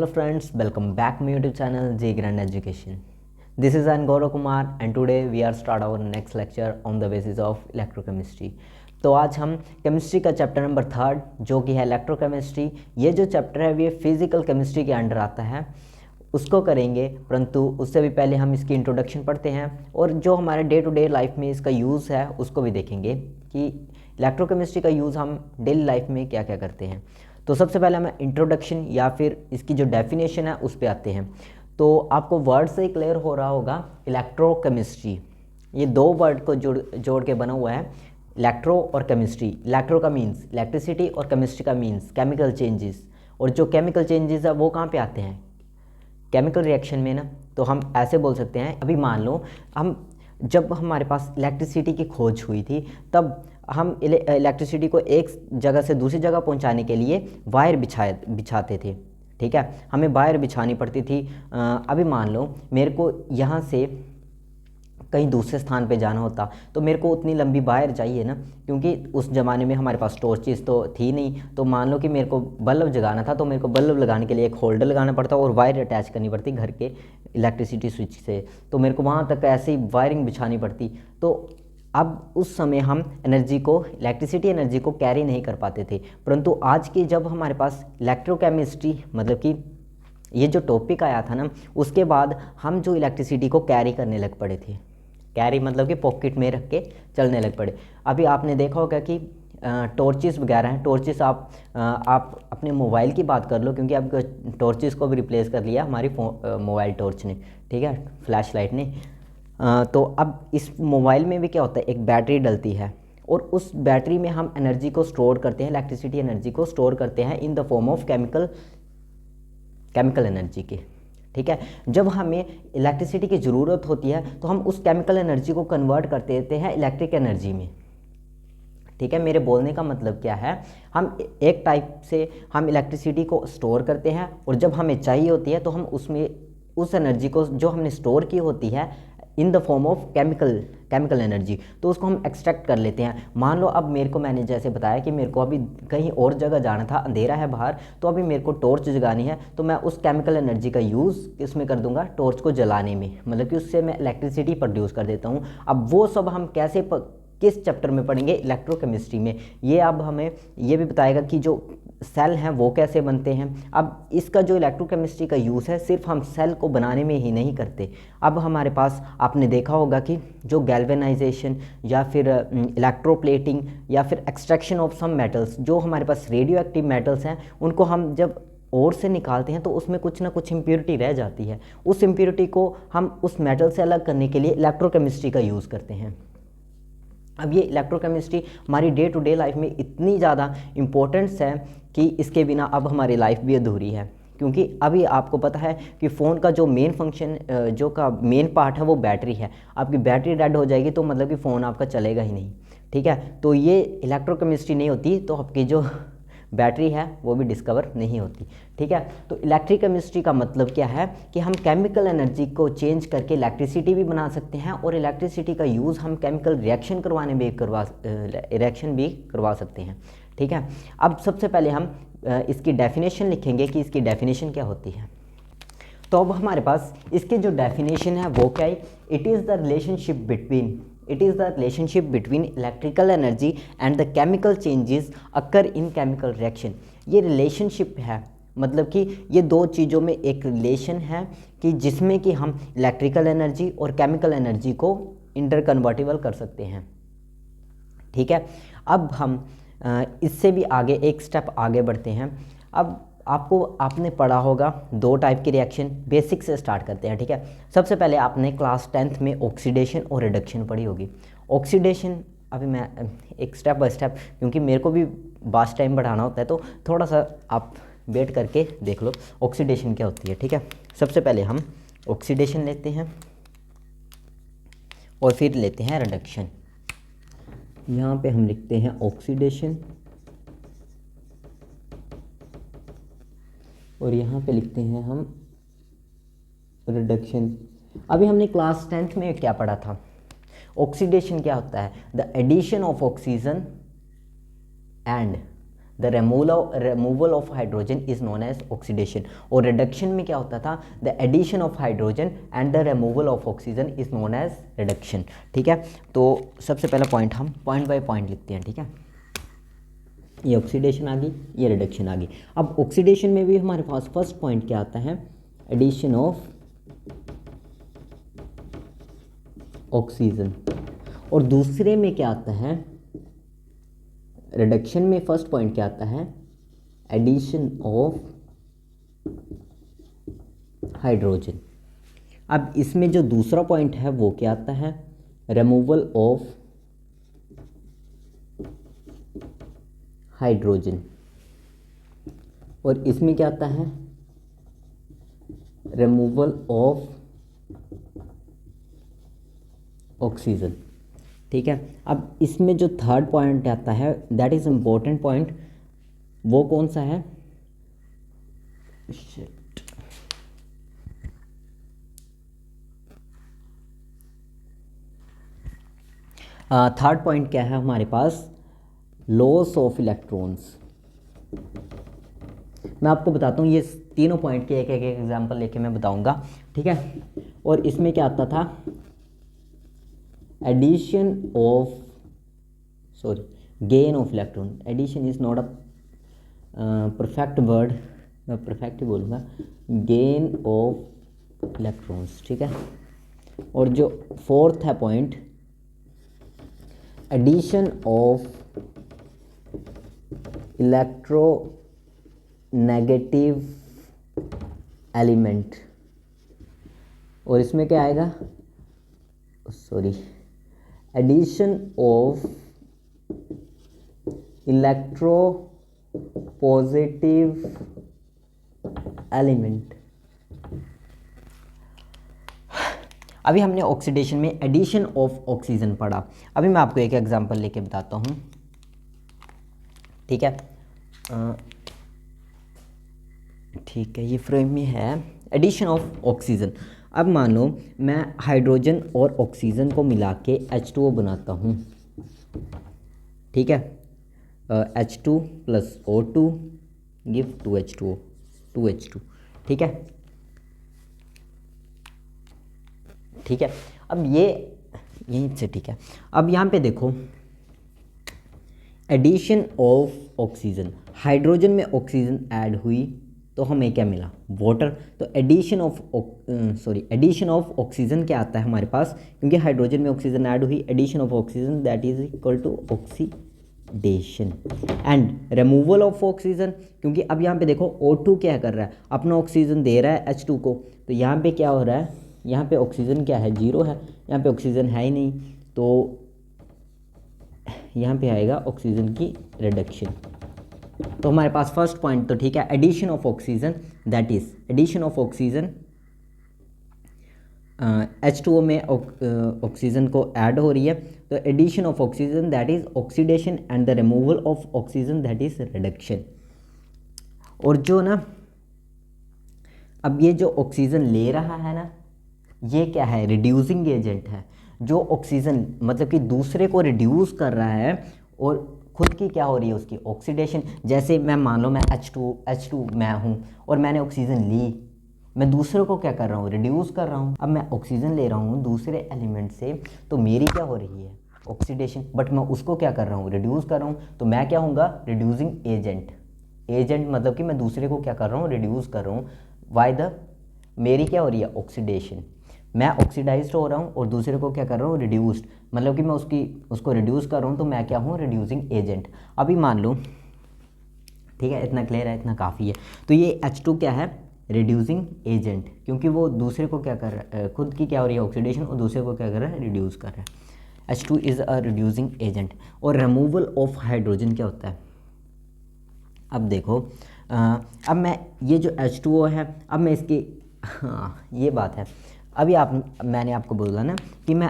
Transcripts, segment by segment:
Hello friends, welcome back my YouTube channel J Grand Education. This is An Gaurav Kumar and today we are start our next lecture on the basis of electrochemistry. तो आज हम chemistry का chapter number 3 जो कि है electrochemistry. ये जो chapter है ये फिजिकल केमिस्ट्री के अंडर आता है, उसको करेंगे। परंतु उससे भी पहले हम इसकी इंट्रोडक्शन पढ़ते हैं और जो हमारे डे टू डे लाइफ में इसका यूज़ है उसको भी देखेंगे कि इलेक्ट्रोकेमिस्ट्री का यूज़ हम डेली लाइफ में क्या क्या करते हैं। तो सबसे पहले हम इंट्रोडक्शन या फिर इसकी जो डेफिनेशन है उस पर आते हैं। तो आपको वर्ड से ही क्लियर हो रहा होगा इलेक्ट्रोकेमिस्ट्री, ये दो वर्ड को जोड़ के बना हुआ है, इलेक्ट्रो और केमिस्ट्री। इलेक्ट्रो का मीन्स इलेक्ट्रिसिटी और केमिस्ट्री का मीन्स केमिकल चेंजेस। और जो केमिकल चेंजेस है वो कहाँ पे आते हैं? केमिकल रिएक्शन में ना। तो हम ऐसे बोल सकते हैं, अभी मान लो जब हमारे पास इलेक्ट्रिसिटी की खोज हुई थी तब हम इलेक्ट्रिसिटी को एक जगह से दूसरी जगह पहुंचाने के लिए वायर बिछाते थे। ठीक है, हमें वायर बिछानी पड़ती थी। अभी मान लो मेरे को यहाँ से कहीं दूसरे स्थान पे जाना होता तो मेरे को उतनी लंबी वायर चाहिए ना, क्योंकि उस ज़माने में हमारे पास टॉर्चेस तो थी नहीं। तो मान लो कि मेरे को बल्ब जगाना था तो मेरे को बल्ब लगाने के लिए एक होल्डर लगाना पड़ता और वायर अटैच करनी पड़ती घर के इलेक्ट्रिसिटी स्विच से। तो मेरे को वहाँ तक ऐसे ही वायरिंग बिछानी पड़ती। तो अब उस समय हम इलेक्ट्रिसिटी एनर्जी को कैरी नहीं कर पाते थे। परंतु आज की जब हमारे पास इलेक्ट्रोकेमिस्ट्री मतलब कि ये जो टॉपिक आया था ना, उसके बाद हम जो इलेक्ट्रिसिटी को कैरी करने लग पड़े थे। कैरी मतलब कि पॉकेट में रख के चलने लग पड़े। अभी आपने देखा होगा कि टॉर्चेस वगैरह हैं। टॉर्चेस आप अपने मोबाइल की बात कर लो, क्योंकि अब टॉर्चेस को भी रिप्लेस कर लिया हमारी मोबाइल टॉर्च ने, ठीक है, फ्लैश लाइट ने। तो अब इस मोबाइल में भी क्या होता है, एक बैटरी डलती है और उस बैटरी में हम एनर्जी को स्टोर करते हैं, इलेक्ट्रिसिटी एनर्जी को स्टोर करते हैं in the form of chemical energy के। ठीक है, जब हमें इलेक्ट्रिसिटी की ज़रूरत होती है तो हम उस केमिकल एनर्जी को कन्वर्ट कर देते हैं इलेक्ट्रिक एनर्जी में। ठीक है, मेरे बोलने का मतलब क्या है, हम एक टाइप से हम इलेक्ट्रिसिटी को स्टोर करते हैं और जब हमें चाहिए होती है तो हम उसमें उस एनर्जी को जो हमने स्टोर की होती है in the form of chemical energy, तो उसको हम एक्सट्रैक्ट कर लेते हैं। मान लो अब मैंने जैसे बताया कि मेरे को अभी कहीं और जगह जाना था, अंधेरा है बाहर, तो अभी मेरे को टॉर्च जगानी है, तो मैं उस केमिकल एनर्जी का यूज़ इसमें कर दूंगा टॉर्च को जलाने में, मतलब कि उससे मैं इलेक्ट्रिसिटी प्रोड्यूस कर देता हूँ। अब वो सब हम किस चैप्टर में पढ़ेंगे? इलेक्ट्रोकेमिस्ट्री में। ये अब हमें ये भी बताएगा कि जो सेल हैं वो कैसे बनते हैं। अब इसका जो इलेक्ट्रोकेमिस्ट्री का यूज़ है सिर्फ हम सेल को बनाने में ही नहीं करते। अब हमारे पास आपने देखा होगा कि जो गैल्वेनाइजेशन या फिर इलेक्ट्रोप्लेटिंग या फिर एक्सट्रैक्शन ऑफ सम मेटल्स, जो हमारे पास रेडियो एक्टिव मेटल्स हैं, उनको हम जब और से निकालते हैं तो उसमें कुछ ना कुछ इम्प्योरिटी रह जाती है। उस इम्प्योरिटी को हम उस मेटल से अलग करने के लिए इलेक्ट्रोकेमिस्ट्री का यूज़ करते हैं। अब ये इलेक्ट्रोकेमिस्ट्री हमारी डे टू डे लाइफ में इतनी ज़्यादा इम्पोर्टेंस है कि इसके बिना अब हमारी लाइफ भी अधूरी है। क्योंकि अभी आपको पता है कि फ़ोन का जो मेन फंक्शन मेन पार्ट है वो बैटरी है। आपकी बैटरी डेड हो जाएगी तो मतलब कि फ़ोन आपका चलेगा ही नहीं। ठीक है, तो ये इलेक्ट्रोकेमिस्ट्री नहीं होती तो आपकी जो बैटरी है वो भी डिस्कवर नहीं होती। ठीक है, तो इलेक्ट्रिक केमिस्ट्री का मतलब क्या है कि हम केमिकल एनर्जी को चेंज करके इलेक्ट्रिसिटी भी बना सकते हैं और इलेक्ट्रिसिटी का यूज़ हम केमिकल रिएक्शन भी करवा सकते हैं। ठीक है, अब सबसे पहले हम इसकी डेफिनेशन लिखेंगे कि इसकी डेफिनेशन क्या होती है। तो अब हमारे पास इसकी जो डेफिनेशन है वो क्या है? It is the relationship between electrical energy and the chemical changes occur in chemical reaction. ये रिलेशनशिप है, मतलब कि ये दो चीज़ों में एक रिलेशन है कि जिसमें कि हम इलेक्ट्रिकल एनर्जी और केमिकल एनर्जी को इंटरकन्वर्टिबल कर सकते हैं। ठीक है, अब हम इससे भी आगे एक स्टेप आगे बढ़ते हैं। अब आपने पढ़ा होगा दो टाइप की रिएक्शन, बेसिक से स्टार्ट करते हैं। ठीक है, सबसे पहले आपने क्लास 10th में ऑक्सीडेशन और रिडक्शन पढ़ी होगी। ऑक्सीडेशन, अभी मैं एक स्टेप बाय स्टेप, क्योंकि मेरे को भी बास्ट टाइम बढ़ाना होता है तो थोड़ा सा आप वेट करके देख लो ऑक्सीडेशन क्या होती है। ठीक है, सबसे पहले हम ऑक्सीडेशन लेते हैं और फिर लेते हैं रिडक्शन। यहाँ पे हम लिखते हैं ऑक्सीडेशन और यहाँ पे लिखते हैं हम रिडक्शन। अभी हमने क्लास 10th में क्या पढ़ा था? ऑक्सीडेशन क्या होता है? The addition of oxygen and the removal of hydrogen is known as oxidation, और रिडक्शन में क्या होता था, the addition of hydrogen and the removal of oxygen is known as reduction. ठीक है, तो सबसे पहला पॉइंट हम पॉइंट बाय पॉइंट लिखते हैं। ठीक है, ये ऑक्सीडेशन आ गई, ये रिडक्शन आ गई। अब ऑक्सीडेशन में भी हमारे पास फर्स्ट पॉइंट क्या आता है, एडिशन ऑफ ऑक्सीजन, और दूसरे में क्या आता है, रिडक्शन में फर्स्ट पॉइंट क्या आता है, एडिशन ऑफ हाइड्रोजन। अब इसमें जो दूसरा पॉइंट है वो क्या आता है, रिमूवल ऑफ हाइड्रोजन, और इसमें क्या आता है, रिमूवल ऑफ ऑक्सीजन। ठीक है, अब इसमें जो थर्ड पॉइंट आता है, दैट इज इम्पोर्टेंट पॉइंट, वो कौन सा है, थर्ड पॉइंट क्या है हमारे पास, लॉस ऑफ इलेक्ट्रॉन्स। मैं आपको बताता हूँ, ये तीनों पॉइंट के एक एक एग्जांपल लेके मैं बताऊंगा। ठीक है, और इसमें क्या आता था, addition of, sorry, gain of electron. Addition is not a perfect word, मैं परफेक्ट ही बोलूँगा, गेन ऑफ इलेक्ट्रॉन्स। ठीक है, और जो फोर्थ है point, addition of electronegative element, और इसमें क्या आएगा, sorry, addition of electro positive element. अभी हमने ऑक्सीडेशन में एडिशन ऑफ ऑक्सीजन पढ़ा, अभी मैं आपको एक एग्जांपल लेके बताता हूँ। ठीक है, ठीक है, ये फ्रेम में है एडिशन ऑफ ऑक्सीजन। अब मान लो मैं हाइड्रोजन और ऑक्सीजन को मिला के H2O बनाता हूँ। ठीक है, H2 plus O2 give 2H2O, 2H2। ठीक है, ठीक है, अब ये यहीं से, ठीक है, अब यहाँ पे देखो, एडिशन ऑफ ऑक्सीजन, हाइड्रोजन में ऑक्सीजन ऐड हुई तो हमें क्या मिला, वाटर। तो एडिशन ऑफ ऑक्सीजन क्या आता है हमारे पास, क्योंकि हाइड्रोजन में ऑक्सीजन ऐड हुई, addition of oxygen that is equal to oxidation. And removal of oxygen, क्योंकि अब यहाँ पे देखो O2 क्या कर रहा है, अपना ऑक्सीजन दे रहा है H2 को, तो यहाँ पे क्या हो रहा है, यहाँ पे ऑक्सीजन क्या है, जीरो है, यहाँ पे ऑक्सीजन है ही नहीं, तो यहाँ पे आएगा ऑक्सीजन की रिडक्शन। तो हमारे पास फर्स्ट पॉइंट तो ठीक है, addition of oxygen, that is addition of oxygen, H2O में ऑक्सीजन को ऐड हो रही है, तो addition of oxygen that is oxidation, and the removal of oxygen that is reduction. और जो ना, अब ये जो ऑक्सीजन ले रहा है ना, ये क्या है, रिड्यूसिंग एजेंट है, जो ऑक्सीजन मतलब कि दूसरे को रिड्यूस कर रहा है, और खुद की क्या हो रही है, उसकी ऑक्सीडेशन। जैसे मैं मान लो मैं H2 मैं हूँ और मैंने ऑक्सीजन ली, मैं दूसरे को क्या कर रहा हूँ, रिड्यूस कर रहा हूँ। अब मैं ऑक्सीजन ले रहा हूँ दूसरे एलिमेंट से, तो मेरी क्या हो रही है, ऑक्सीडेशन, बट मैं उसको क्या कर रहा हूँ, रिड्यूस कर रहा हूँ, तो मैं क्या होऊंगा, रिड्यूसिंग एजेंट। एजेंट मतलब कि मैं दूसरे को क्या कर रहा हूँ, रिड्यूस कर रहा हूँ। वाई द, मेरी क्या हो रही है, ऑक्सीडेशन, मैं ऑक्सीडाइज्ड हो रहा हूँ और दूसरे को क्या कर रहा हूँ, रिड्यूस्ड, मतलब कि मैं उसको रिड्यूस कर रहा हूँ, तो मैं क्या हूँ, रिड्यूसिंग एजेंट। अभी मान लो, ठीक है, इतना क्लियर है, इतना काफ़ी है। तो ये H2 क्या है, रिड्यूसिंग एजेंट, क्योंकि वो दूसरे को क्या कर रहा है, खुद की क्या हो रही है, ऑक्सीडेशन, और दूसरे को क्या कर रहा है, रिड्यूस कर रहा है। H2 is a reducing agent. और रिमूवल ऑफ हाइड्रोजन क्या होता है, अब देखो, अब मैं ये जो H2O है, अब मैं इसकी, हाँ ये बात है, अभी मैंने आपको बोला ना कि मैं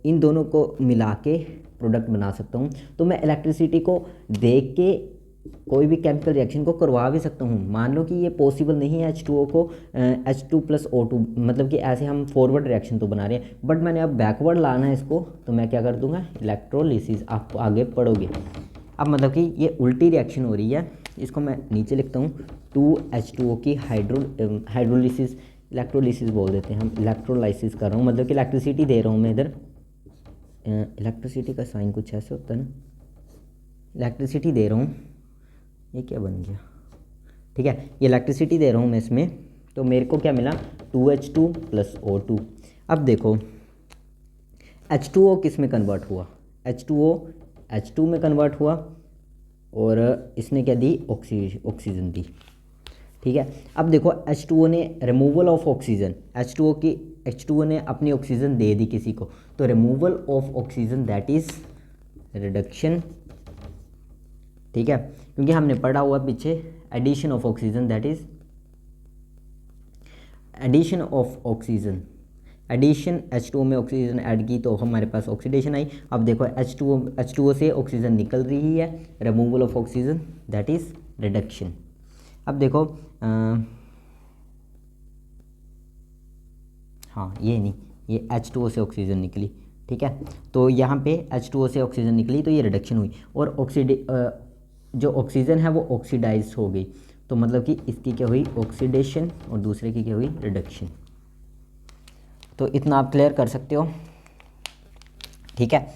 इन दोनों को मिला के प्रोडक्ट बना सकता हूँ, तो मैं इलेक्ट्रिसिटी को देख के कोई भी केमिकल रिएक्शन को करवा भी सकता हूँ। मान लो कि ये पॉसिबल नहीं है H2O को H2 प्लस O2, मतलब कि ऐसे हम फॉरवर्ड रिएक्शन तो बना रहे हैं, बट मैंने अब बैकवर्ड लाना है इसको, तो मैं क्या कर दूंगा, इलेक्ट्रोलिसिस। आप आगे पढ़ोगे, अब मतलब कि ये उल्टी रिएक्शन हो रही है, इसको मैं नीचे लिखता हूँ 2H2O की हाइड्रोलिसिस, इलेक्ट्रोलिसिस बोल देते हैं हम, इलेक्ट्रोलाइसिस कर रहा हूँ, मतलब कि इलेक्ट्रिसिटी दे रहा हूँ मैं इधर, इलेक्ट्रिसिटी का साइन कुछ ऐसे होता है ना, इलेक्ट्रिसिटी दे रहा हूँ, ये क्या बन गया, ठीक है, ये इलेक्ट्रिसिटी दे रहा हूँ मैं इसमें, तो मेरे को क्या मिला 2H2 + O2। अब देखो H2O किस में कन्वर्ट हुआ, H2O H2 में कन्वर्ट हुआ और इसने क्या दी, ऑक्सीजन दी, ठीक है। अब देखो H2O ने रिमूवल ऑफ ऑक्सीजन, H2O ने अपनी ऑक्सीजन दे दी किसी को, तो removal of oxygen that is reduction, ठीक है, क्योंकि हमने पढ़ा हुआ पीछे addition of oxygen that is addition of oxygen, addition H2O में ऑक्सीजन ऐड की तो हमारे पास ऑक्सीडेशन आई। अब देखो H2O से ऑक्सीजन निकल रही है, removal of oxygen that is reduction. अब देखो हाँ ये नहीं, ये H2O से ऑक्सीजन निकली, ठीक है, तो यहाँ पे H2O से ऑक्सीजन निकली तो ये रिडक्शन हुई, और जो ऑक्सीजन है वो ऑक्सीडाइज हो गई, तो मतलब कि इसकी क्या हुई, ऑक्सीडेशन, और दूसरे की क्या हुई, रिडक्शन। तो इतना आप क्लियर कर सकते हो, ठीक है।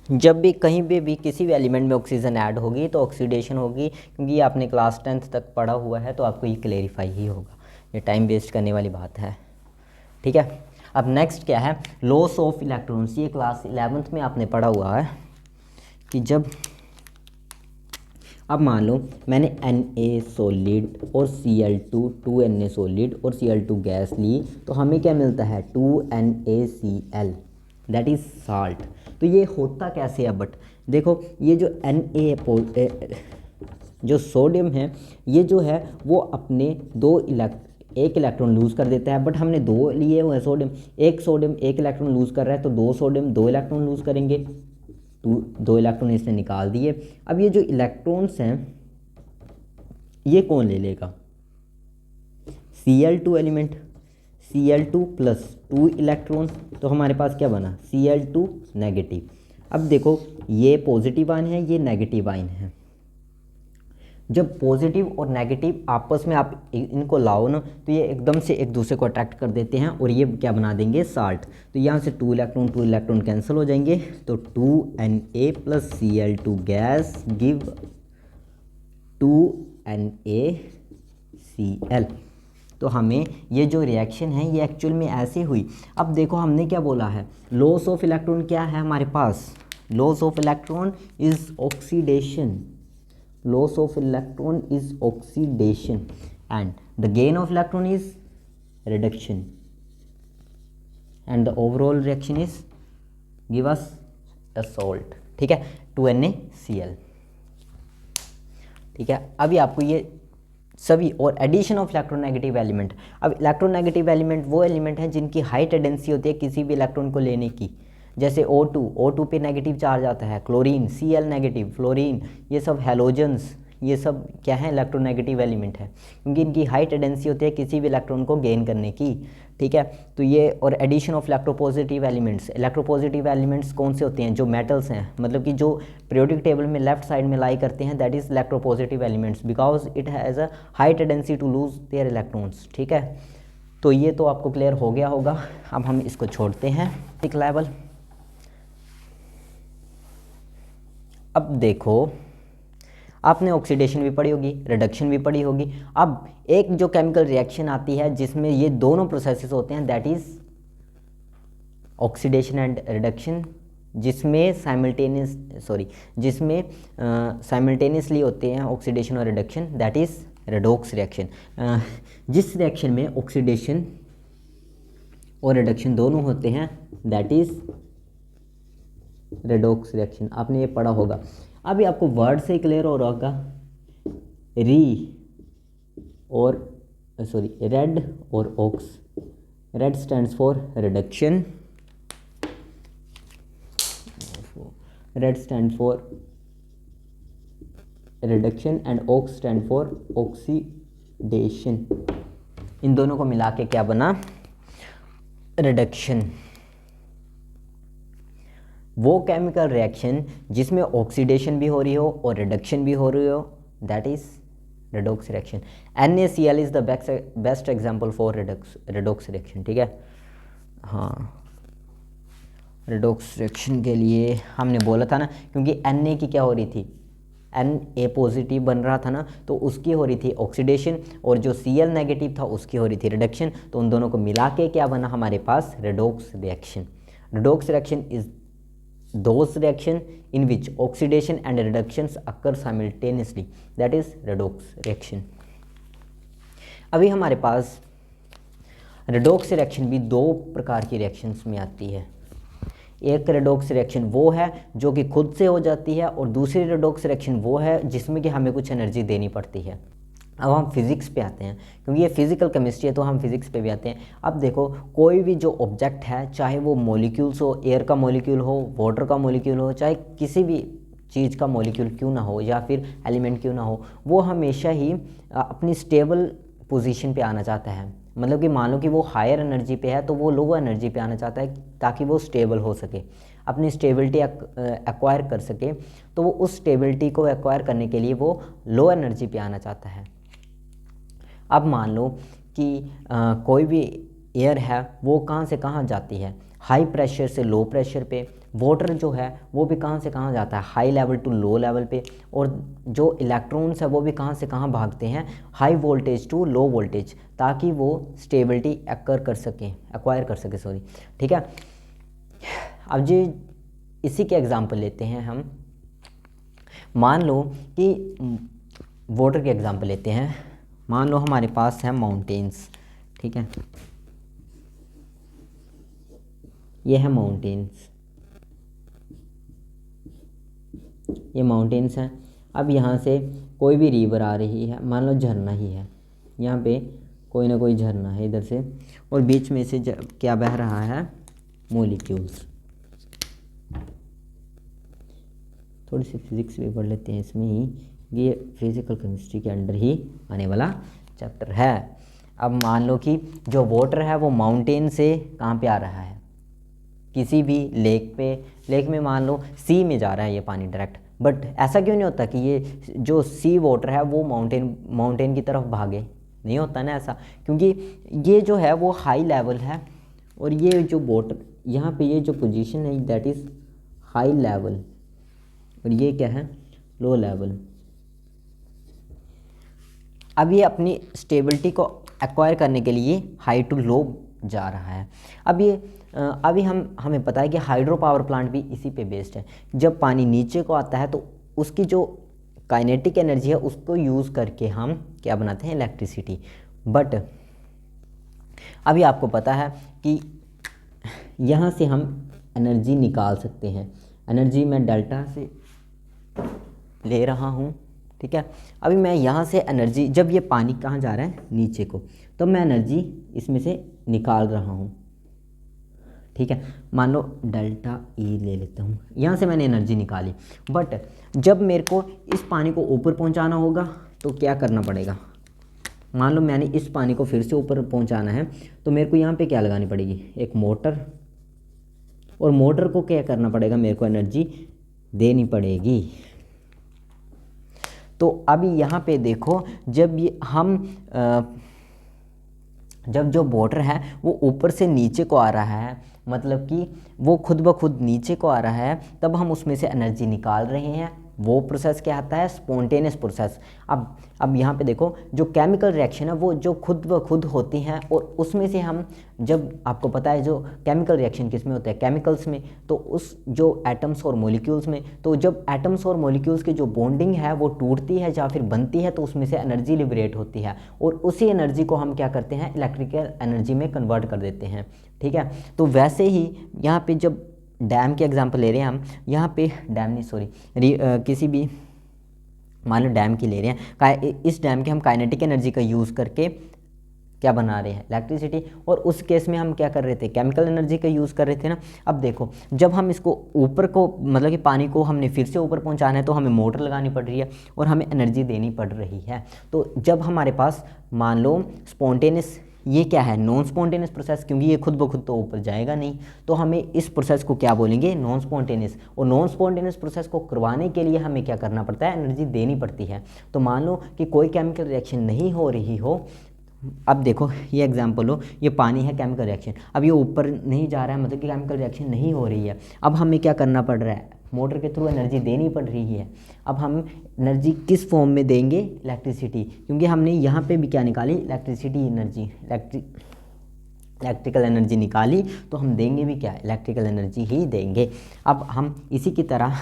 जब भी कहीं भी किसी भी एलिमेंट में ऑक्सीजन ऐड होगी तो ऑक्सीडेशन होगी, क्योंकि ये आपने क्लास 10th तक पढ़ा हुआ है, तो आपको ये क्लेरिफाई ही होगा, ये टाइम वेस्ट करने वाली बात है, ठीक है। अब नेक्स्ट क्या है, लॉस ऑफ इलेक्ट्रॉन्स, ये क्लास 11th में आपने पढ़ा हुआ है कि जब, अब मान लो मैंने Na सॉलिड और Cl2 2Na सॉलिड और Cl2 गैस ली, तो हमें क्या मिलता है 2NaCl दैट इज़ साल्ट। तो ये होता कैसे है, बट देखो ये जो जो सोडियम है, ये जो है वो अपने एक इलेक्ट्रॉन लूज़ कर देता है, बट हमने दो लिए हुए हैं सोडियम एक इलेक्ट्रॉन लूज़ कर रहा है, तो दो सोडियम 2 इलेक्ट्रॉन लूज़ करेंगे, 2 इलेक्ट्रॉन इसने निकाल दिए। अब ये जो इलेक्ट्रॉन्स हैं ये कौन ले लेगा, Cl2 एलिमेंट, Cl2 + 2 इलेक्ट्रॉन, तो हमारे पास क्या बना Cl2 नेगेटिव। अब देखो ये पॉजिटिव आयन है, ये नेगेटिव आयन है, जब पॉजिटिव और नेगेटिव आपस में आप इनको लाओ ना, तो ये एकदम से एक दूसरे को अट्रैक्ट कर देते हैं और ये क्या बना देंगे, साल्ट। तो यहाँ से 2 इलेक्ट्रॉन कैंसिल हो जाएंगे, तो 2Na + Cl2 gas give 2NaCl। तो हमें ये जो रिएक्शन है ये एक्चुअल में ऐसे हुई। अब देखो हमने क्या बोला है, लॉस ऑफ इलेक्ट्रॉन क्या है हमारे पास, loss of electron is oxidation, loss of electron is oxidation and the gain of electron is reduction and the overall reaction is give us a salt, ठीक है, 2NaCl, ठीक है। अभी आपको ये सभी, और एडिशन ऑफ इलेक्ट्रोनेगेटिव एलिमेंट, अब इलेक्ट्रोनेगेटिव एलिमेंट वो एलिमेंट हैं जिनकी हाई टेंडेंसी होती है किसी भी इलेक्ट्रॉन को लेने की, जैसे O2 पे नेगेटिव चार्ज आता है, क्लोरीन Cl नेगेटिव, फ्लोरीन, ये सब हैलोजेंस, ये सब क्या है, इलेक्ट्रोनेगेटिव एलिमेंट है, क्योंकि इनकी हाई टेंडेंसी होती है किसी भी इलेक्ट्रॉन को गेन करने की, ठीक है। तो ये, और एडिशन ऑफ इलेक्ट्रोपॉजिटिव एलिमेंट्स कौन से होते हैं, जो मेटल्स हैं, मतलब कि जो पीरियोडिक टेबल में लेफ्ट साइड में लाई करते हैं, that is electropositive elements, because it has a high tendency to lose their electrons, ठीक है। तो ये तो आपको क्लियर हो गया होगा। अब हम इसको छोड़ते हैं एक लेवल। अब देखो आपने ऑक्सीडेशन भी पढ़ी होगी, रिडक्शन भी पढ़ी होगी। अब एक जो केमिकल रिएक्शन आती है जिसमें ये दोनों प्रोसेसेस होते हैं, that is oxidation and reduction, जिसमें साइमल्टेनियसली होते हैं ऑक्सीडेशन और reduction, that is redox reaction. जिस रिएक्शन में ऑक्सीडेशन और रिडक्शन दोनों होते हैं, दैट इज रेडॉक्स रिएक्शन, आपने ये पढ़ा होगा। अभी आपको वर्ड से क्लियर हो रहा होगा, रेड और ox, red stands for reduction, and ox stand for oxidation. इन दोनों को मिला के क्या बना, रिडक्शन। वो केमिकल रिएक्शन जिसमें ऑक्सीडेशन भी हो रही हो और रिडक्शन भी हो रही हो, that is redox reaction. NaCl is the best example for redox reaction, ठीक है। हाँ, रेडॉक्स रिएक्शन के लिए हमने बोला था ना, क्योंकि Na की क्या हो रही थी, Na पॉजिटिव बन रहा था ना, तो उसकी हो रही थी ऑक्सीडेशन, और जो Cl नेगेटिव था उसकी हो रही थी रिडक्शन। तो उन दोनों को मिला के क्या बना हमारे पास, redox reaction. Redox reaction is those reaction in which oxidation and reductions occur simultaneously, that is redox reaction। अभी हमारे पास रेडॉक्स रिएक्शन भी दो प्रकार की रिएक्शंस में आती है। एक रेडॉक्स रिएक्शन वो है जो कि खुद से हो जाती है, और दूसरी रेडॉक्स रिएक्शन वो है जिसमें कि हमें कुछ एनर्जी देनी पड़ती है। अब हम फिज़िक्स पे आते हैं, क्योंकि ये फिज़िकल केमिस्ट्री है तो हम फिज़िक्स पे भी आते हैं। अब देखो, कोई भी जो ऑब्जेक्ट है, चाहे वो मॉलिक्यूल्स हो, एयर का मॉलिक्यूल हो, वाटर का मॉलिक्यूल हो, चाहे किसी भी चीज़ का मॉलिक्यूल क्यों ना हो या फिर एलिमेंट क्यों ना हो, वो हमेशा ही अपनी स्टेबल पोजीशन पे आना चाहता है। मतलब कि मान लो कि वो हायर एनर्जी पे है तो वो लो एनर्जी पे आना चाहता है ताकि वो स्टेबल हो सके, अपनी स्टेबिलिटी एक्वायर कर सके। तो वो उस स्टेबिलिटी को एक्वायर करने के लिए वो लो एनर्जी पे आना चाहता है। अब मान लो कि कोई भी एयर है वो कहाँ से कहाँ जाती है, हाई प्रेशर से लो प्रेशर पे। वाटर जो है वो भी कहाँ से कहाँ जाता है, high level to low level पे। और जो इलेक्ट्रॉन्स है वो भी कहाँ से कहाँ भागते हैं, high voltage to low voltage, ताकि वो स्टेबिलिटी एक्वायर कर सके सॉरी, ठीक है। अब जी इसी के एग्जांपल लेते हैं हम। मान लो कि वाटर के एग्जांपल लेते हैं। मान लो हमारे पास है माउंटेन्स, ठीक है, ये है माउंटेन्स, ये माउंटेन्स हैं। अब यहाँ से कोई भी रिवर आ रही है, मान लो झरना ही है, यहाँ पे कोई ना कोई झरना है इधर से, और बीच में से क्या बह रहा है, मॉलिक्यूल्स। थोड़ी सी फिजिक्स भी पढ़ लेते हैं इसमें ही, ये फिजिकल केमिस्ट्री के अंडर ही आने वाला चैप्टर है। अब मान लो कि जो वाटर है वो माउंटेन से कहाँ पे आ रहा है, किसी भी लेक पे, लेक में मान लो सी में जा रहा है ये पानी डायरेक्ट। बट ऐसा क्यों नहीं होता कि ये जो सी वाटर है वो माउंटेन की तरफ भागे, नहीं होता ना ऐसा, क्योंकि ये जो है वो हाई लेवल है, और ये जो वाटर यहाँ पे ये जो पोजीशन है दैट इज़ हाई लेवल, और ये क्या है, लो लेवल। अब ये अपनी स्टेबिलिटी को एक्वायर करने के लिए हाई टू लो जा रहा है। अब ये अभी हमें पता है कि हाइड्रो पावर प्लांट भी इसी पे बेस्ड है। जब पानी नीचे को आता है तो उसकी जो काइनेटिक एनर्जी है उसको यूज़ करके हम क्या बनाते हैं, इलेक्ट्रिसिटी। बट अभी आपको पता है कि यहाँ से हम एनर्जी निकाल सकते हैं। एनर्जी मैं डेल्टा से ले रहा हूँ, ठीक है। अभी मैं यहाँ से एनर्जी, जब ये पानी कहाँ जा रहा है, नीचे को, तो मैं एनर्जी इसमें से निकाल रहा हूँ, ठीक है। मान लो डेल्टा ई ले लेता हूँ, यहाँ से मैंने एनर्जी निकाली। बट जब मेरे को इस पानी को ऊपर पहुँचाना होगा तो क्या करना पड़ेगा, मान लो मैंने इस पानी को फिर से ऊपर पहुँचाना है, तो मेरे को यहाँ पे क्या लगानी पड़ेगी, एक मोटर, और मोटर को क्या करना पड़ेगा, मेरे को एनर्जी देनी पड़ेगी। तो अभी यहाँ पे देखो, जब ये हम जब जो वाटर है वो ऊपर से नीचे को आ रहा है, मतलब कि वो खुद ब खुद नीचे को आ रहा है, तब हम उसमें से एनर्जी निकाल रहे हैं। वो प्रोसेस क्या आता है, स्पॉन्टेनियस प्रोसेस। अब यहाँ पे देखो, जो केमिकल रिएक्शन है वो जो खुद ब खुद होती हैं, और उसमें से हम, जब आपको पता है जो केमिकल रिएक्शन किस में होता है, केमिकल्स में, तो उस जो एटम्स और मॉलिक्यूल्स में, तो जब एटम्स और मॉलिक्यूल्स की जो बॉन्डिंग है वो टूटती है या फिर बनती है तो उसमें से एनर्जी लिबरेट होती है, और उसी एनर्जी को हम क्या करते हैं, इलेक्ट्रिकल एनर्जी में कन्वर्ट कर देते हैं, ठीक है। तो वैसे ही यहाँ पे जब डैम के एग्जांपल ले रहे हैं हम, यहाँ पे डैम नहीं सॉरी किसी भी, मान लो डैम की ले रहे हैं, इस डैम के हम काइनेटिक एनर्जी का यूज़ करके क्या बना रहे हैं, इलेक्ट्रिसिटी। और उस केस में हम क्या कर रहे थे, केमिकल एनर्जी का यूज़ कर रहे थे ना। अब देखो, जब हम इसको ऊपर को, मतलब कि पानी को हमने फिर से ऊपर पहुंचाना है तो हमें मोटर लगानी पड़ रही है और हमें एनर्जी देनी पड़ रही है। तो जब हमारे पास मान लो स्पॉन्टेनियस ये क्या है, नॉन स्पॉन्टेनियस प्रोसेस, क्योंकि ये खुद ब खुद तो ऊपर जाएगा नहीं, तो हमें इस प्रोसेस को क्या बोलेंगे, नॉन स्पॉन्टेनियस। और नॉन स्पॉन्टेनियस प्रोसेस को करवाने के लिए हमें क्या करना पड़ता है, एनर्जी देनी पड़ती है। तो मान लो कि कोई केमिकल रिएक्शन नहीं हो रही हो, अब देखो ये एग्जांपल हो, ये पानी है, केमिकल रिएक्शन, अब ये ऊपर नहीं जा रहा है, मतलब कि केमिकल रिएक्शन नहीं हो रही है। अब हमें क्या करना पड़ रहा है, मोटर के थ्रू एनर्जी देनी पड़ रही है। अब हम एनर्जी किस फॉर्म में देंगे, इलेक्ट्रिसिटी, क्योंकि हमने यहाँ पे भी क्या निकाली, इलेक्ट्रिसिटी एनर्जी, इलेक्ट्रिकल एनर्जी निकाली, तो हम देंगे भी क्या, इलेक्ट्रिकल एनर्जी ही देंगे। अब हम इसी की तरह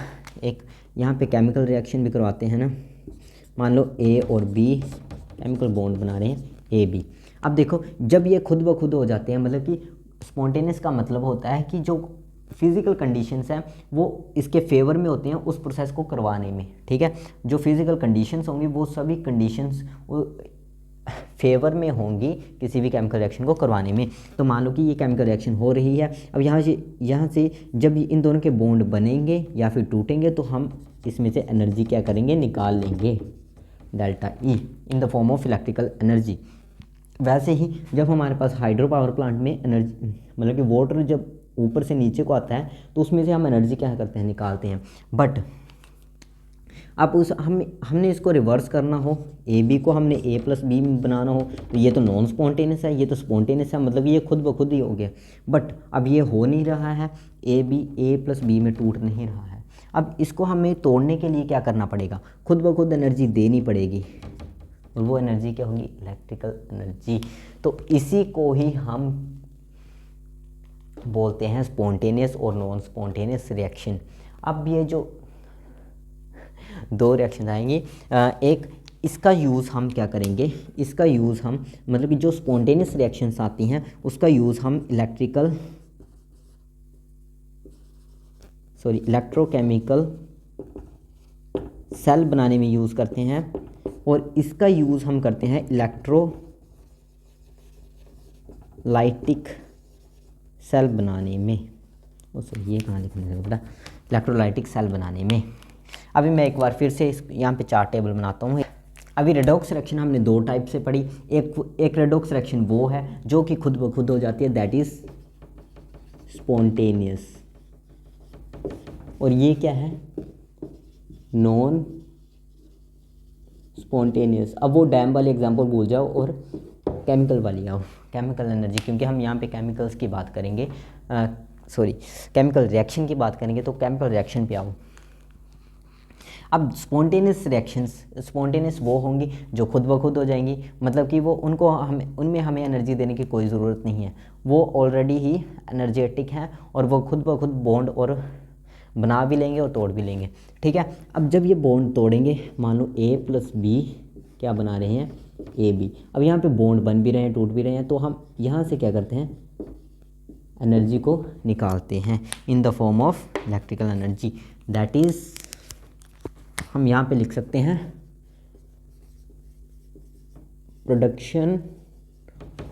एक यहाँ पे केमिकल रिएक्शन भी करवाते हैं ना, मान लो ए और बी केमिकल बॉन्ड बना रहे हैं, ए बी। अब देखो जब ये खुद ब खुद हो जाते हैं, मतलब कि स्पॉन्टेनियस का मतलब होता है कि जो फिज़िकल कंडीशंस हैं वो इसके फेवर में होते हैं उस प्रोसेस को करवाने में, ठीक है। जो फिज़िकल कंडीशंस होंगी वो सभी कंडीशंस फेवर में होंगी किसी भी केमिकल रिएक्शन को करवाने में। तो मान लो कि ये केमिकल रिएक्शन हो रही है, अब यहाँ से जब इन दोनों के बॉन्ड बनेंगे या फिर टूटेंगे तो हम इसमें से एनर्जी क्या करेंगे, निकाल लेंगे, delta E in the form of electrical energy. वैसे ही जब हमारे पास हाइड्रो पावर प्लांट में एनर्जी, मतलब कि वाटर जब ऊपर से नीचे को आता है तो उसमें से हम एनर्जी क्या करते हैं, निकालते हैं। बट अब हमने इसको रिवर्स करना हो, ए बी को हमने ए प्लस बी बनाना हो, तो ये तो नॉन स्पॉन्टेनियस है, ये तो स्पॉन्टेनियस है, मतलब ये खुद ब खुद ही हो गया। बट अब ये हो नहीं रहा है, ए प्लस बी में टूट नहीं रहा है। अब इसको हमें तोड़ने के लिए क्या करना पड़ेगा, खुद ब खुद एनर्जी देनी पड़ेगी, और वो एनर्जी क्या होगी, इलेक्ट्रिकल एनर्जी। तो इसी को ही हम बोलते हैं स्पॉन्टेनियस और नॉन स्पॉन्टेनियस रिएक्शन। अब ये जो दो रिएक्शन आएंगी, एक इसका यूज़ हम क्या करेंगे, इसका यूज़ हम मतलब कि जो स्पॉन्टेनियस रिएक्शंस आती हैं उसका यूज़ हम इलेक्ट्रोकेमिकल सेल बनाने में यूज़ करते हैं, और इसका यूज़ हम करते हैं इलेक्ट्रोलाइटिक सेल बनाने में। ये कहाँ लिखने लगा बेटा, इलेक्ट्रोलाइटिक सेल बनाने में। अभी मैं एक बार फिर से यहाँ पे चार टेबल बनाता हूँ। अभी रेडॉक्स रिएक्शन हमने दो टाइप से पढ़ी, एक रेडॉक्स रिएक्शन वो है जो कि खुद ब खुद हो जाती है, दैट इज़ स्पॉन्टेनियस, और ये क्या है, नॉन स्पॉन्टेनियस। अब वो डैम वाले एग्जांपल भूल जाओ और केमिकल वाली आओ, केमिकल एनर्जी, क्योंकि हम यहाँ पे केमिकल्स की बात करेंगे, केमिकल रिएक्शन की बात करेंगे, तो केमिकल रिएक्शन पे आओ। अब स्पॉन्टेनियस रिएक्शंस, स्पॉन्टेनियस वो होंगी जो खुद ब खुद हो जाएंगी, मतलब कि वो उनमें हमें एनर्जी देने की कोई ज़रूरत नहीं है, वो ऑलरेडी ही एनर्जेटिक हैं और वो खुद ब खुद बॉन्ड और बना भी लेंगे और तोड़ भी लेंगे, ठीक है। अब जब ये बॉन्ड तोड़ेंगे, मान लो ए प्लस बी क्या बना रहे हैं, ए बी। अब यहाँ पे बॉन्ड बन भी रहे हैं, टूट भी रहे हैं, तो हम यहाँ से क्या करते हैं, एनर्जी को निकालते हैं in the form of electrical energy, that is हम यहाँ पे लिख सकते हैं प्रोडक्शन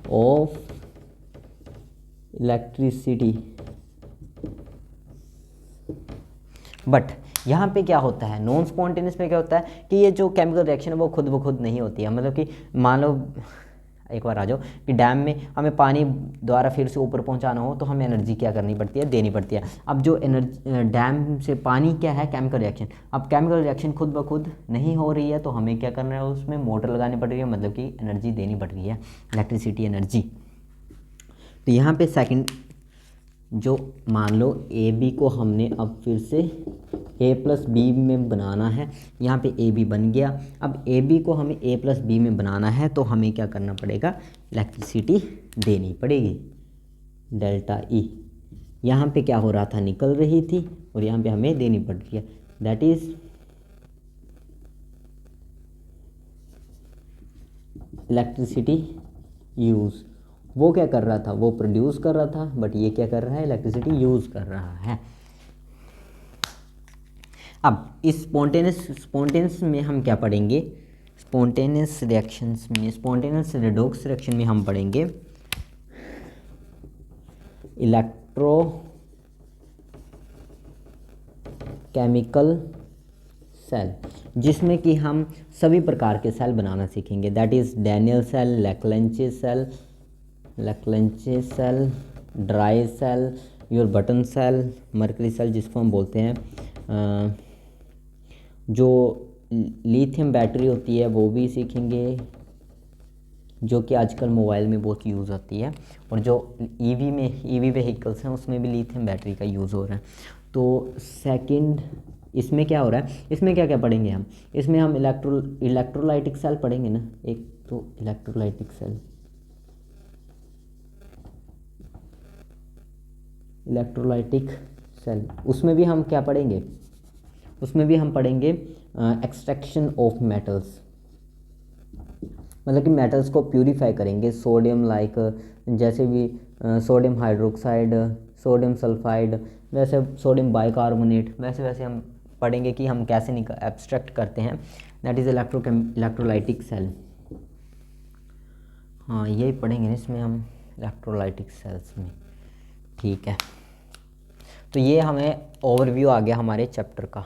ऑफ इलेक्ट्रिसिटी। बट यहाँ पे क्या होता है, नॉन स्पॉन्टेनियस में क्या होता है कि ये जो केमिकल रिएक्शन है वो खुद ब खुद नहीं होती है, मतलब कि मान लो एक बार आ जाओ कि डैम में हमें पानी द्वारा फिर से ऊपर पहुंचाना हो तो हमें एनर्जी क्या करनी पड़ती है, देनी पड़ती है। अब जो एनर्जी डैम से पानी क्या है, केमिकल रिएक्शन। अब केमिकल रिएक्शन खुद ब खुद नहीं हो रही है तो हमें क्या करना है, उसमें मोटर लगानी पड़ रही है, मतलब कि एनर्जी देनी पड़ रही है, इलेक्ट्रिसिटी एनर्जी। तो यहाँ पे सेकंड जो मान लो ए बी को हमने अब फिर से ए प्लस बी में बनाना है, यहाँ पे ए बी बन गया। अब ए बी को हमें ए प्लस बी में बनाना है तो हमें क्या करना पड़ेगा, इलेक्ट्रिसिटी देनी पड़ेगी, डेल्टा ई। यहाँ पे क्या हो रहा था, निकल रही थी, और यहाँ पे हमें देनी पड़ रही है, दैट इज़ इलेक्ट्रिसिटी यूज़। वो क्या कर रहा था, वो प्रोड्यूस कर रहा था, बट ये क्या कर रहा है, इलेक्ट्रिसिटी यूज़ कर रहा है। अब इस स्पॉन्टेनियस में हम क्या पढ़ेंगे, स्पॉन्टेनियस रिएक्शंस में, स्पॉन्टेनियस रेडॉक्स रिएक्शन में हम पढ़ेंगे इलेक्ट्रोकेमिकल सेल, जिसमें कि हम सभी प्रकार के सेल बनाना सीखेंगे, that is Daniell cell, Leclanche cell, Leclanche cell, dry cell, your button cell, mercury cell जिसको हम बोलते हैं, जो लिथियम बैटरी होती है वो भी सीखेंगे, जो कि आजकल मोबाइल में बहुत यूज़ होती है, और जो ईवी व्हीकल्स हैं उसमें भी लिथियम बैटरी का यूज़ हो रहा है। तो सेकंड इसमें क्या हो रहा है, इसमें क्या क्या पढ़ेंगे हम, इसमें हम इलेक्ट्रोलाइटिक सेल पढ़ेंगे ना, एक तो इलेक्ट्रोलाइटिक सेल, उसमें भी हम क्या पढ़ेंगे, उसमें भी हम पढ़ेंगे एक्सट्रैक्शन ऑफ मेटल्स, मतलब कि मेटल्स को प्यूरीफाई करेंगे, सोडियम लाइक, जैसे भी सोडियम हाइड्रोक्साइड, सोडियम सल्फाइड, वैसे सोडियम बाइकार्बोनेट, वैसे वैसे हम पढ़ेंगे कि हम कैसे एब्स्ट्रैक्ट करते हैं, दैट इज़ इलेक्ट्रोलाइटिक सेल। हाँ यही पढ़ेंगे इसमें हम इलेक्ट्रोलाइटिक सेल्स में, ठीक है। तो ये हमें ओवरव्यू आ गया हमारे चैप्टर का।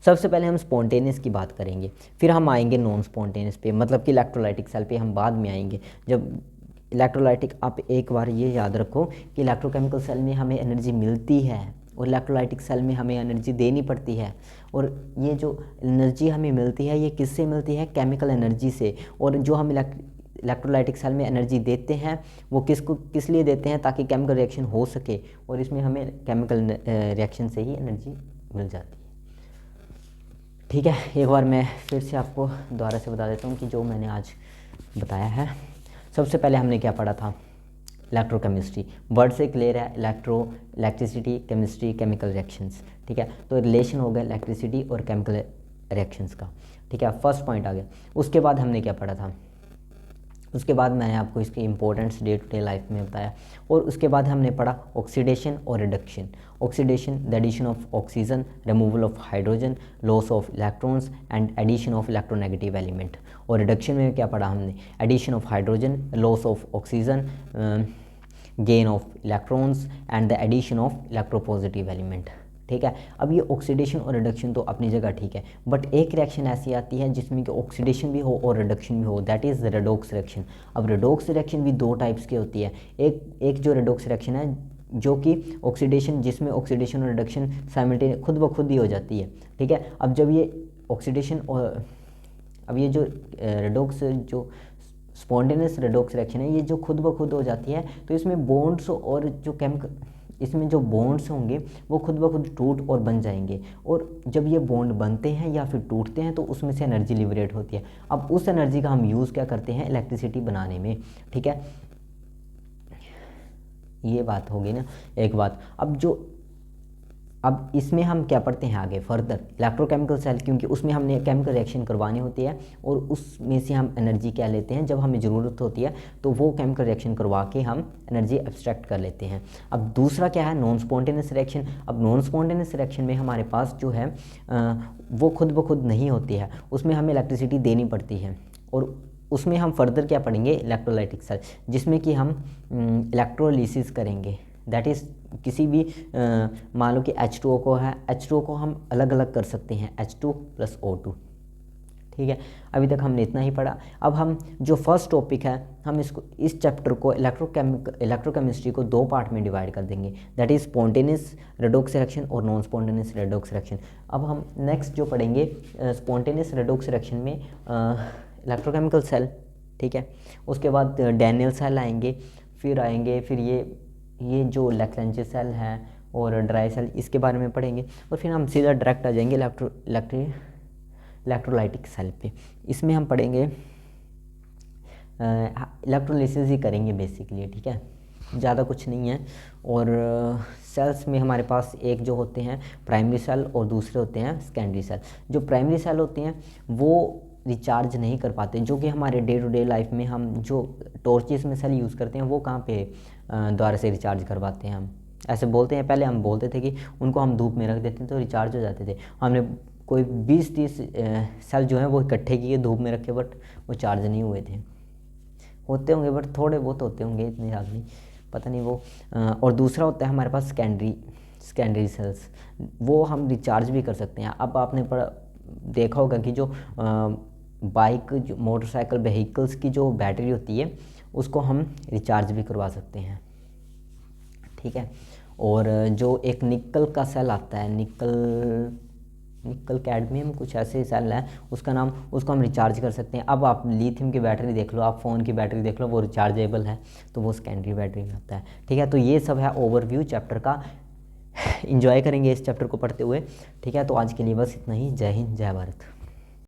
सबसे पहले हम स्पॉन्टेनियस की बात करेंगे, फिर हम आएंगे नॉन स्पॉन्टेनियस पे, मतलब कि इलेक्ट्रोलाइटिक सेल पे हम बाद में आएंगे। जब इलेक्ट्रोलाइटिक, आप एक बार ये याद रखो कि इलेक्ट्रोकेमिकल सेल में हमें एनर्जी मिलती है और इलेक्ट्रोलाइटिक सेल में हमें एनर्जी देनी पड़ती है, और ये जो एनर्जी हमें मिलती है ये किससे मिलती है, केमिकल एनर्जी से। और जो हम इलेक्ट्रोलाइटिक सेल में एनर्जी देते हैं वो किस लिए देते हैं, ताकि केमिकल रिएक्शन हो सके, और इसमें हमें केमिकल रिएक्शन से ही एनर्जी मिल जाती है, ठीक है। एक बार मैं फिर से आपको दोबारा से बता देता हूँ कि जो मैंने आज बताया है। सबसे पहले हमने क्या पढ़ा था, इलेक्ट्रोकेमिस्ट्री, वर्ड से क्लियर है, इलेक्ट्रिसिटी, केमिस्ट्री, केमिकल रिएक्शंस, ठीक है। तो रिलेशन हो गया इलेक्ट्रिसिटी और केमिकल रिएक्शंस का, ठीक है, फर्स्ट पॉइंट आ गया। उसके बाद हमने क्या पढ़ा था, उसके बाद मैंने आपको इसकी importance day to day life में बताया, और उसके बाद हमने पढ़ा ऑक्सीडेशन और reduction. Oxidation, the addition of oxygen, removal of hydrogen, loss of electrons and addition of electronegative element. और रिडक्शन में क्या पढ़ा हमने, addition of hydrogen, loss of oxygen, gain of electrons and the addition of electropositive element, ठीक है। अब ये oxidation और रिडक्शन तो अपनी जगह ठीक है, बट एक रिएक्शन ऐसी आती है जिसमें कि ऑक्सीडेशन भी हो और रिडक्शन भी हो, दैट इज़ रेडॉक्स रिएक्शन। अब रेडॉक्स रिएक्शन भी दो टाइप्स की होती है, एक जो रेडॉक्स रिएक्शन है जो कि ऑक्सीडेशन, जिसमें ऑक्सीडेशन और रिडक्शन साइमल्टेनियस खुद ब खुद ही हो जाती है, ठीक है। अब जब ये ऑक्सीडेशन और अब ये जो रेडॉक्स, जो स्पॉन्टेनियस रेडॉक्स रिएक्शन है, ये जो खुद ब खुद हो जाती है, तो इसमें बॉन्ड्स और जो केमिकल, इसमें जो बॉन्ड्स होंगे वो खुद ब खुद टूट और बन जाएंगे, और जब ये बॉन्ड बनते हैं या फिर टूटते हैं तो उसमें से एनर्जी लिबरेट होती है। अब उस एनर्जी का हम यूज़ क्या करते हैं, इलेक्ट्रिसिटी बनाने में, ठीक है। ये बात होगी ना एक बात। अब इसमें हम क्या पढ़ते हैं आगे फर्दर, इलेक्ट्रोकेमिकल सेल, क्योंकि उसमें हमने केमिकल रिएक्शन करवानी होती है और उसमें से हम एनर्जी क्या लेते हैं, जब हमें ज़रूरत होती है तो वो केमिकल रिएक्शन करवा के हम एनर्जी एब्स्ट्रैक्ट कर लेते हैं। अब दूसरा क्या है, नॉन स्पॉन्टेनियस रिएक्शन। अब नॉन स्पॉन्टेनियस रिएक्शन में हमारे पास जो है वो खुद ब खुद नहीं होती है, उसमें हमें इलेक्ट्रिसिटी देनी पड़ती है, और उसमें हम फर्दर क्या पढ़ेंगे, इलेक्ट्रोलाइटिक सेल, जिसमें कि हम इलेक्ट्रोलिसिस करेंगे, दैट इज़ किसी भी मान लो कि H2O को है, H2O को हम अलग अलग कर सकते हैं, H2 + O2, ठीक है। अभी तक हमने इतना ही पढ़ा। अब हम जो फर्स्ट टॉपिक है, हम इस चैप्टर को इलेक्ट्रोकेमिस्ट्री को दो पार्ट में डिवाइड कर देंगे, that is spontaneous redox reaction और नॉन स्पॉन्टेनियस रेडॉक्स रिएक्शन। अब हम नेक्स्ट जो पढ़ेंगे स्पॉन्टेनियस रेडॉक्स रिएक्शन में इलेक्ट्रोकेमिकल सेल, ठीक है। उसके बाद डैनियल सेल आएंगे, फिर ये जो लैक्रेंचे सेल है और ड्राई सेल, इसके बारे में पढ़ेंगे, और फिर हम सीधा डायरेक्ट आ जाएंगे इलेक्ट्रोलाइटिक सेल पे। इसमें हम पढ़ेंगे इलेक्ट्रोलिसिस ही करेंगे बेसिकली, ठीक है, ज़्यादा कुछ नहीं है। और सेल्स में हमारे पास एक जो होते हैं प्राइमरी सेल और दूसरे होते हैं सेकेंडरी सेल। जो प्राइमरी सेल होते हैं वो रिचार्ज नहीं कर पाते, जो कि हमारे डे टू डे लाइफ में हम जो टॉर्चेस में सेल यूज़ करते हैं वो कहाँ पे द्वारा से रिचार्ज करवाते हैं। हम ऐसे बोलते हैं, पहले हम बोलते थे कि उनको हम धूप में रख देते हैं तो रिचार्ज हो जाते थे। हमने कोई 20-30 सेल जो हैं वो इकट्ठे किए धूप में रखे, बट वो चार्ज नहीं हुए थे। होते होंगे बट थोड़े बहुत होते होंगे, इतने ज़्यादा नहीं, पता नहीं वो। और दूसरा होता है हमारे पास सेकेंडरी सेल्स, वो हम रिचार्ज भी कर सकते हैं। अब आपने देखा होगा कि जो बाइक, जो मोटरसाइकिल व्हीकल्स की जो बैटरी होती है उसको हम रिचार्ज भी करवा सकते हैं, ठीक है। और जो एक निकल का सेल आता है, निकल कैडमियम कुछ ऐसे सेल है उसका नाम, उसको हम रिचार्ज कर सकते हैं। अब आप लिथियम की बैटरी देख लो, आप फ़ोन की बैटरी देख लो, वो रिचार्जेबल है, तो वो सेकेंडरी बैटरी में आता है, ठीक है। तो ये सब है ओवरव्यू चैप्टर का, इंजॉय करेंगे इस चैप्टर को पढ़ते हुए, ठीक है। तो आज के लिए बस इतना ही। जय हिंद, जय भारत।